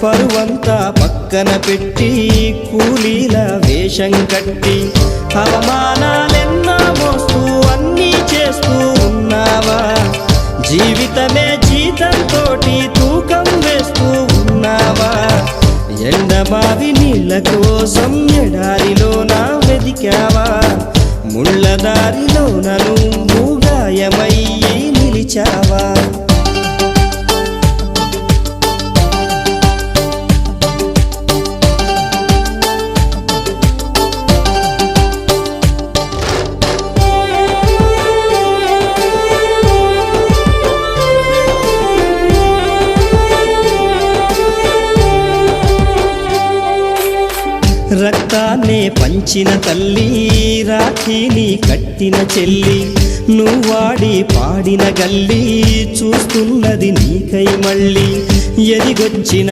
పరువంతా పక్కన పెట్టి కూలీల వేషం కట్టి అవమానాలెన్నో మోస్తూ అన్నీ చేస్తూ ఉన్నావా? జీవితమే జీతంతోటి తూకం వేస్తూ ఉన్నావా? ఎండమావి నీళ్ళ కోసం ఎడారిలోన వెదికావా? ముళ్ళదారిలోన నువ్వు గాయమయ్యి నిలిచావా? రక్తాన్నే పంచిన తల్లి, రాఖీని కట్టిన చెల్లి, నువ్వాడి పాడిన గల్లి చూస్తున్నది నీకై మళ్ళీ ఎదిగొచ్చిన